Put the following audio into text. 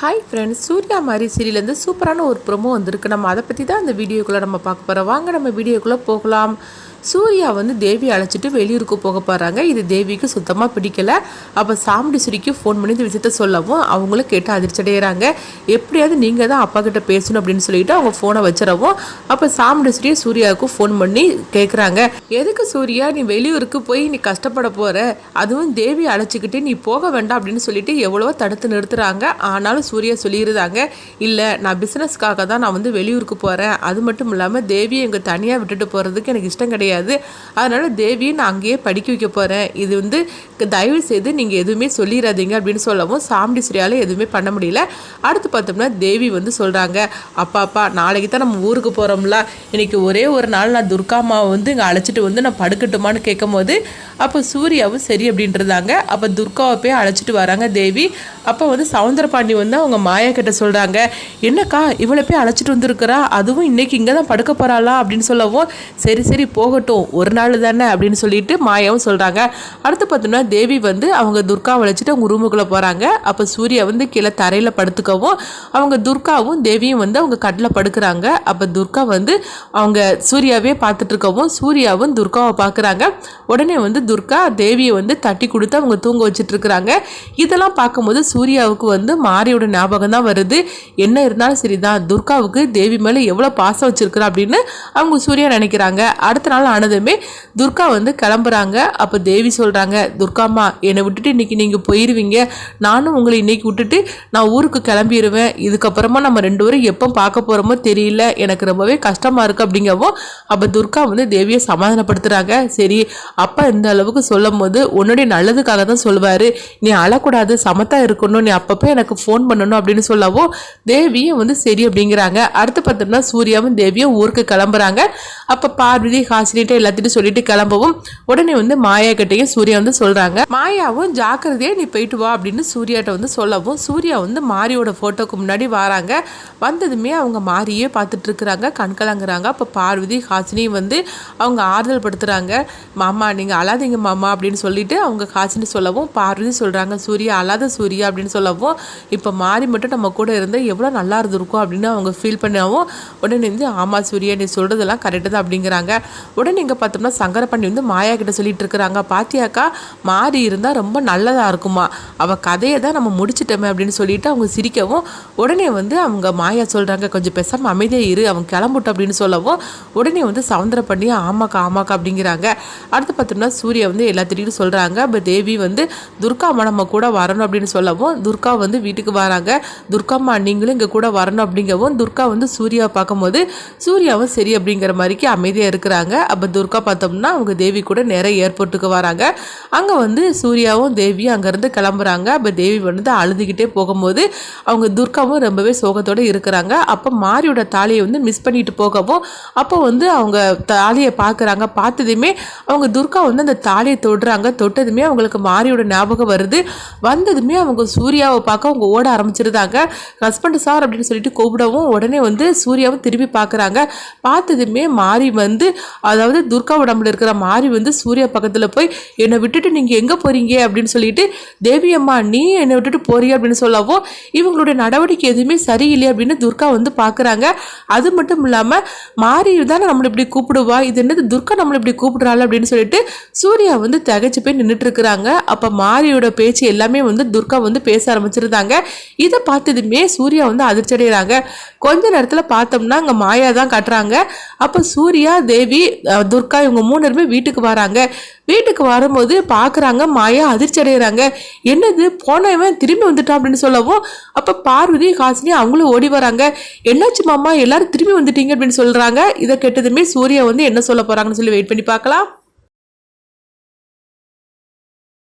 Hi friends, Surya மாதிரி சீரியலேருந்து சூப்பரான ஒரு ப்ரோமோ வந்திருக்கு. நம்ம அதை பற்றி தான் இந்த வீடியோக்குள்ளே நம்ம பார்க்க போகிறோம். வாங்க நம்ம வீடியோக்குள்ளே போகலாம். சூர்யா தேவி அழைச்சிட்டு வெளியூருக்கு போக போகிறாங்க. இது தேவிக்கு சுத்தமாக பிடிக்கல. அப்போ சாமுண்டீஸ்வரிக்கு ஃபோன் பண்ணி இந்த விஷயத்த சொல்லவும் அவங்களும் கேட்டு அதிர்ச்சடைகிறாங்க. எப்படியாவது நீங்கள் தான் அப்பா கிட்ட பேசணும் அப்படின்னு சொல்லிட்டு அவங்க ஃபோனை வச்சிடவும் அப்போ சாமுண்டீஸ்வரியை சூர்யாவுக்கு ஃபோன் பண்ணி கேட்குறாங்க, எதுக்கு சூர்யா நீ வெளியூருக்கு போய் நீ கஷ்டப்பட போகிற, அதுவும் தேவி அழைச்சிக்கிட்டு நீ போக வேண்டாம் அப்படின்னு சொல்லிட்டு எவ்வளவோ தடுத்து நிறுத்துறாங்க. ஆனாலும் சூர்யா சொல்லிடுறாங்க, இல்லை நான் பிஸ்னஸ்க்காக தான் நான் வெளியூருக்கு போகிறேன். அது மட்டும் இல்லாமல் தேவியை எங்கள் தனியாக விட்டுட்டு போகிறதுக்கு எனக்கு இஷ்டம் கிடையாது. அதனால தேவியை நான் அங்கேயே படிக்க வைக்க போகிறேன். இது தயவு செய்து நீங்கள் எதுவுமே சொல்லிடாதீங்க அப்படின்னு சொல்லவும் சாமுண்டீஸ்வரியால் எதுவுமே பண்ண முடியல. அடுத்து பார்த்தோம்னா தேவி சொல்கிறாங்க, அப்பா நாளைக்கு தான் நம்ம ஊருக்கு போகிறோம்ல, இன்னைக்கு ஒரே ஒரு நாள் நான் துர்காமாவை இங்கே அழைச்சிட்டு நான் படுக்கட்டுமான்னு கேட்கும் போது அப்போ சூர்யாவும் சரி அப்படின்றதாங்க. அப்போ துர்காவை போய் அழைச்சிட்டு வராங்க தேவி. அப்போ சவுந்தரபாண்டி அவங்க மாயா கிட்ட சொல்கிறாங்க, என்னக்கா இவளை போய் அழைச்சிட்டு வந்திருக்கிறா, அதுவும் இன்னைக்கு இங்கே தான் படுக்க போகிறாளா அப்படின்னு சொல்லவும் சரி போகட்டும், ஒரு நாள் தானே அப்படின்னு சொல்லிட்டு மாயாவும் சொல்கிறாங்க. அடுத்து பார்த்தோம்னா தேவி அவங்க துர்காவை அழைச்சிட்டு அவங்க ரூமுக்குள்ளே போகிறாங்க. அப்போ சூர்யா கீழே தரையில் படுத்துக்கவும் அவங்க துர்காவும் தேவியும் அவங்க கட்டில் படுக்கிறாங்க. அப்போ துர்கா அவங்க சூர்யாவே பார்த்துட்டு இருக்கவும் சூர்யாவும் துர்காவை பார்க்குறாங்க. உடனே துர்கா தேவியை தட்டி கொடுத்து அவங்க தூங்க வச்சுட்டு இருக்கிறாங்க. இதெல்லாம் பார்க்கும்போது சூர்யாவுக்கு மாரியோட ஞாபகம் தான் வருது. என்ன இருந்தாலும் சரிதான், துர்காவுக்கு தேவி மேலே எவ்வளோ பாசம் வச்சிருக்கிறா அப்படின்னு அவங்க சூர்யா நினைக்கிறாங்க. அடுத்த நாள் ஆனதுமே துர்கா கிளம்புறாங்க. அப்போ தேவி சொல்கிறாங்க, துர்காம்மா என்னை விட்டுட்டு இன்னைக்கு நீங்கள் போயிடுவீங்க, நானும் உங்களை இன்னைக்கு விட்டுட்டு நான் ஊருக்கு கிளம்பிடுவேன். இதுக்கப்புறமா நம்ம ரெண்டு பேரும் எப்போ பார்க்க போகிறோமோ தெரியல, எனக்கு ரொம்பவே கஷ்டமாக இருக்குது அப்படிங்கவும் அப்போ துர்கா தேவியை சமாதானப்படுத்துகிறாங்க. சரி அப்பா இந்த அளவுக்கு சொல்லும் போது உன்னுடைய நல்லதுக்காக தான் சொல்லுவார், நீ அழக்கூடாது, சமத்தா இருக்கணும், நீ அப்பப்போ எனக்கு ஃபோன் பண்ணணும் அப்படின்னு சொல்லவும் தேவியும் சரி அப்படிங்கிறாங்க. அடுத்து பார்த்தோம்னா சூர்யாவும் தேவியும் ஊருக்கு கிளம்புறாங்க. அப்போ பார்வதி ஹாசினிட்ட எல்லாத்திட்டும் சொல்லிட்டு கிளம்பவும் உடனே மாயா கிட்டையும் சூர்யா சொல்கிறாங்க, மாயாவும் ஜாக்கிரதையே நீ போயிட்டு வா அப்படின்னு சூர்யாட்ட சொல்லவும் சூர்யா மாரியோட ஃபோட்டோக்கு முன்னாடி வராங்க. வந்ததுமே அவங்க மாரியே பார்த்துட்டு இருக்கிறாங்க, கண்கலங்குறாங்க. அப்போ பார்வதி ஹாசினி அவங்க ஆறுதல் படுத்துகிறாங்க, மாமா நீங்கள் அழாதீங்க மாமா அப்படின்னு சொல்லிட்டு அவங்க ஹாசினி சொல்லவும் பார்வதி சொல்கிறாங்க, சூர்யா அழாத சூர்யா அப்படின்னு சொல்லவும் இப்போ மாறி மட்டும் நம்ம கூட இருந்தால் எவ்வளோ நல்லா இருந்திருக்கும் அப்படின்னு அவங்க ஃபீல் பண்ணவும் உடனே ஆமாம் சூர்யா நீ சொல்கிறதெல்லாம் கரெக்டு தான் அப்படிங்கிறாங்க. உடனே இங்கே பார்த்தோம்னா சங்கரபாண்டி மாயா கிட்ட சொல்லிட்டு இருக்கிறாங்க, பாத்தியாக்கா மாறி இருந்தால் ரொம்ப நல்லதாக இருக்குமா, அவள் கதையை தான் நம்ம முடிச்சிட்டோமே அப்படின்னு சொல்லிட்டு அவங்க சிரிக்கவும் உடனே அவங்க மாயா சொல்கிறாங்க, கொஞ்சம் பேசாமல் அமைதியாக இரு, அவங்க கிளம்புட்டோம் அப்படின்னு சொல்லவும் உடனே சவுந்தரபாண்டி ஆமாக்கா அப்படிங்கிறாங்க. அடுத்து பார்த்தோம்னா சூர்யா எல்லாத்திட்டும் சொல்கிறாங்க, இப்போ தேவி துர்காம்மா நம்ம கூட வரணும் அப்படின்னு சொல்லவும் துர்கா வீட்டுக்கு வராங்க. துர்காம்மா நீங்களும் இங்கே கூட வரணும் அப்படிங்கவும் துர்கா சூர்யாவை பார்க்கும்போது சூர்யாவும் சரி அப்படிங்கிற மாதிரிக்கு அமைதியாக இருக்கிறாங்க. அப்போ துர்கா பார்த்தோம்னா அவங்க தேவி கூட நேராக ஏர்போர்ட்டுக்கு வராங்க. அங்கே சூர்யாவும் தேவியும் அங்கேருந்து கிளம்புறாங்க. அப்போ தேவி அழுதுகிட்டே போகும்போது அவங்க துர்காவும் ரொம்பவே சோகத்தோடு இருக்கிறாங்க. அப்போ மாரியோட தாலியை மிஸ் பண்ணிட்டு போகவும் அப்போ அவங்க தாலியை பார்க்குறாங்க. பார்த்ததுமே அவங்க துர்கா அந்த தாலியை தொடுறாங்க. தொட்டதுமே அவங்களுக்கு மாரியோட ஞாபகம் வருது. வந்ததுமே அவங்க சூர்யாவை பார்க்க அவங்க ஓட ஆரம்பிச்சிருந்தாங்க. ஹஸ்பண்ட் சார் அப்படின்னு சொல்லிட்டு கூப்பிடவும் உடனே சூர்யாவும் திரும்பி பார்க்குறாங்க. பார்த்ததுமே மாரி அதாவது துர்கா உடம்புல இருக்கிற மாரி சூர்யா பக்கத்தில் போய் என்னை விட்டுட்டு நீங்கள் எங்கே போகிறீங்க அப்படின்னு சொல்லிட்டு தேவி அம்மா நீ என்னை விட்டுட்டு போறீங்க அப்படின்னு சொல்லவும் இவங்களுடைய நடவடிக்கை எதுவுமே சரியில்லை அப்படின்னு துர்கா பார்க்குறாங்க. அது மட்டும் இல்லாமல் மாரி தானே நம்மளை இப்படி கூப்பிடுவா, இது என்னது துர்கா நம்மளை இப்படி கூப்பிடுறாள் அப்படின்னு சொல்லிட்டு சூர்யா திகச்சு போய் நின்றுட்டு இருக்கிறாங்க. அப்போ மாரியோட பேச்சு எல்லாமே துர்கா பேச ஆரம்பிச்சிருந்தாங்க. இதை பார்த்ததுமே சூர்யா அதிர்ச்சி அடைகிறாங்க. கொஞ்ச நேரத்தில் பார்த்தோம்னா அங்கே மாயா தான் காட்டுறாங்க. அப்போ சூர்யா தேவி துர்கா இவங்க மூணு பேருமே வீட்டுக்கு வராங்க. வீட்டுக்கு வரும்போது பார்க்குறாங்க, மாயா அதிர்ச்சி அடைகிறாங்க. என்னது போனவன் திரும்பி வந்துட்டான் அப்படின்னு சொல்லவும் அப்போ பார்வதி ஹாசினி அவங்களும் ஓடி வராங்க. என்னாச்சு மாமா எல்லாரும் திரும்பி வந்துட்டீங்க அப்படின்னு சொல்கிறாங்க. இதை கேட்டதுமே சூர்யா என்ன சொல்ல போகிறாங்கன்னு சொல்லி வெயிட் பண்ணி பார்க்கலாம்.